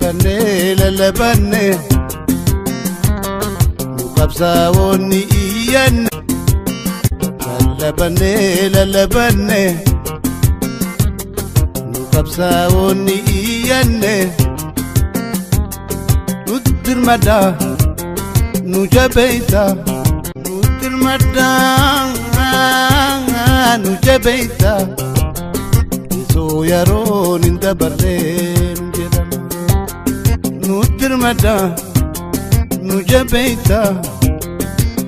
iyyannee lallabannee nu qabsaa'onni iyyanne lallabannee nu qabsaa'onni iyyanne nu dirmadaa nu jabeeysa nu dirmadaa nu jabeeysa isoo yeroon hin dabarreen jedhama nu dirmadaa nu jabeeysa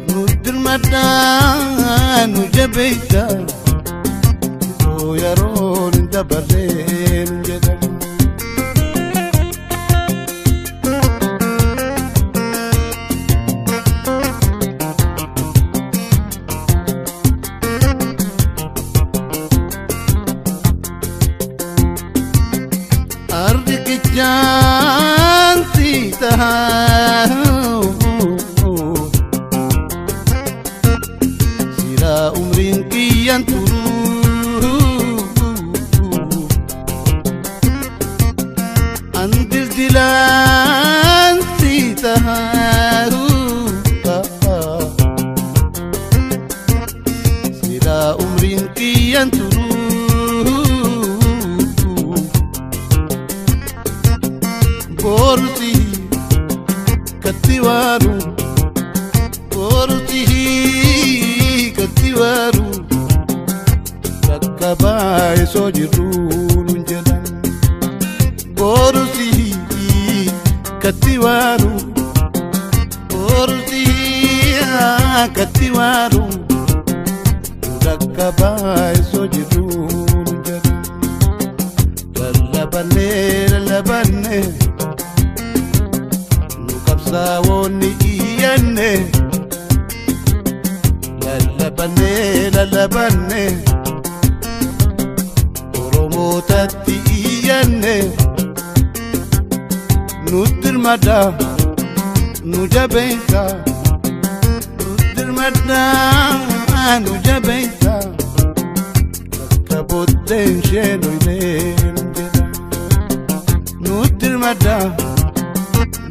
nu dirmadaa nu jabeeysa isoo yeroon hin dabarreen jedhama janti tahu sira umrin kian turu andil dilan si tahu sira umrin kian turu Porti katiwaru Porti katiwaru Kakkabai sojiru lunjalan Porti katiwaru Porti katiwaru Kakkabai sojiru lunjalan Lallabannee qabsaa'onni iyyanne lallabannee Oromootatti iyyanne nu dirmadaa nu jabeeysa nu dirmadaa nu jabeeysa bakka booddeen isheen nu dirmadaa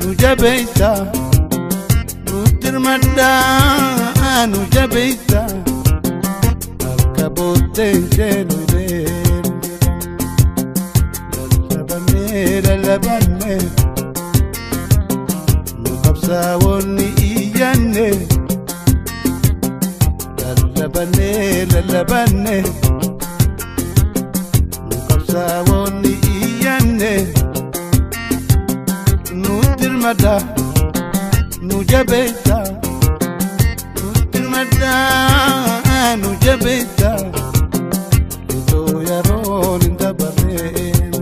nu jabeeysa nu dirmadaa nu jabeeysa bakka booddeen isheen lallabannee nu qabsaa'onni iyyanne lallabannee nu qabsaa'onni iyyanne nu dirmadaa nu jabeeysa nu dirmadaa nu jabeeysa isoo yeroon hin dabarreen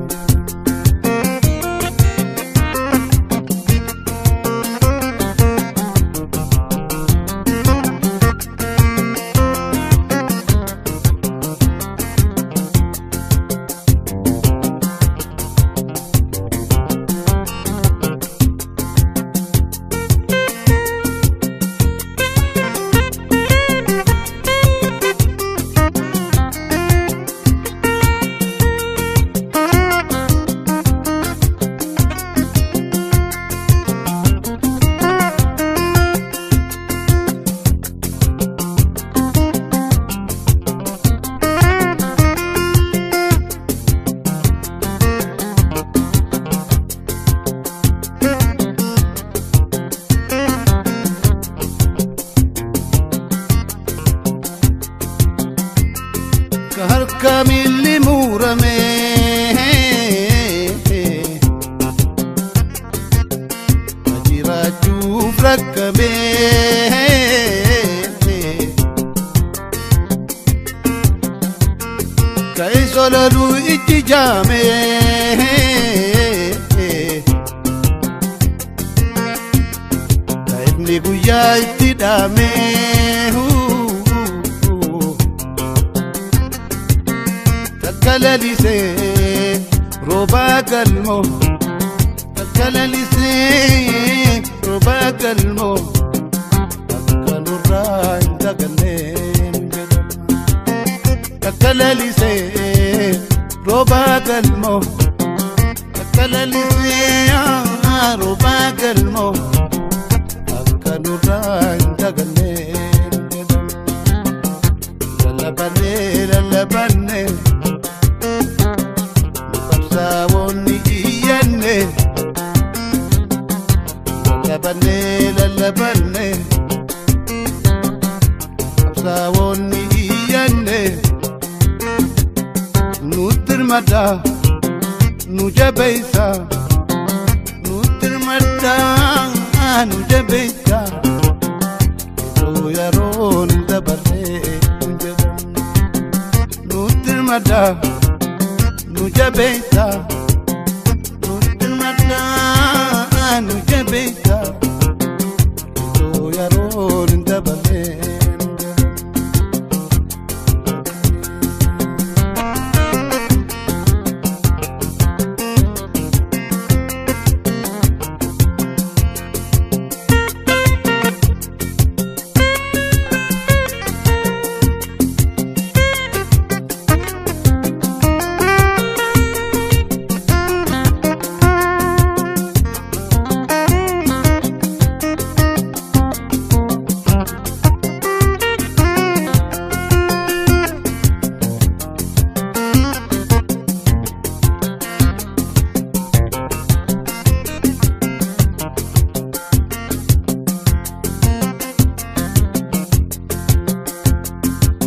Kamilli murame ajirachuuf rakkame ka'ee sololu ijji jaame ka'eefni guyyaa itti dhaame Kalalisee roba galmo kalalisee roba galmo akkanurraa hin daganneen jedhama kalalisee roba galmo Kalalisee roobaa galmoo akka nurraa hin dagannee lallabannee lallabannee qabsaa'oonni iyyannee lallabannee lallabannee qabsaa'oonni iyyannee nutti hirmaadhaa nu jabeessa nutti hirmaadhaa nu jabeessa itoo yeroon dabaree nutti hirmaadhaa nu jabeessa nutti hirmaadhaa nu jabeessa itoo yeroon dabaree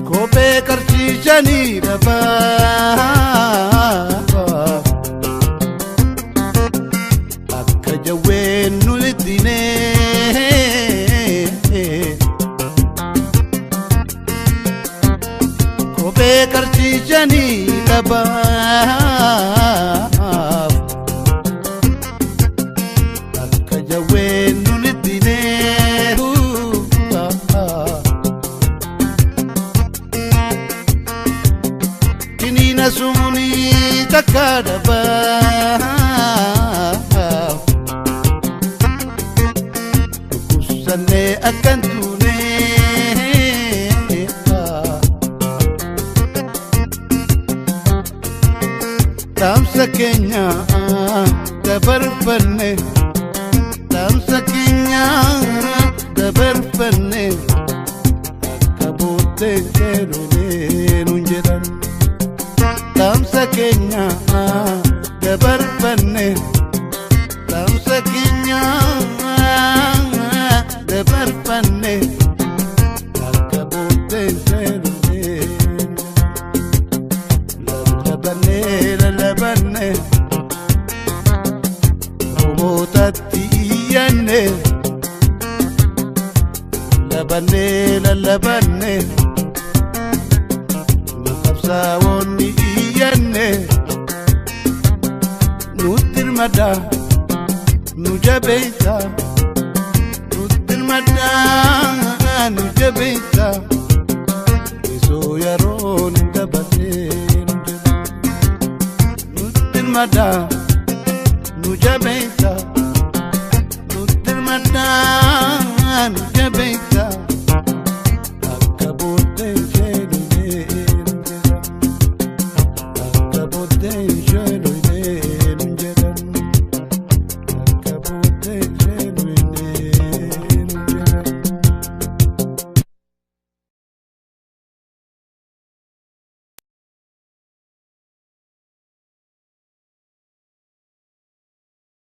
kophee qarsiisanii dhabaa akka jawween nu littinee kophee qarsiisanii dhabaa akka jawween nu littinee sumuni takadaba kusane akantune tamsa kenya dabarfanne tamsa kenya dabarfanne kabote serone nunjeran tamsa kenya dabarfanne tamsa kenya dabarfanne kabote serone lallabannee lallabannee roobotatti iyyannee lallabannee lallabannee qabsaa'oonni iyyannee nutti hirmaadhaa nu jabeessa nutti hirmaadhaa nu jabeessa isoo yeroon dabaree nutti hirmaadhaa nu jabeessa nutti hirmaadhaa nu jabeessa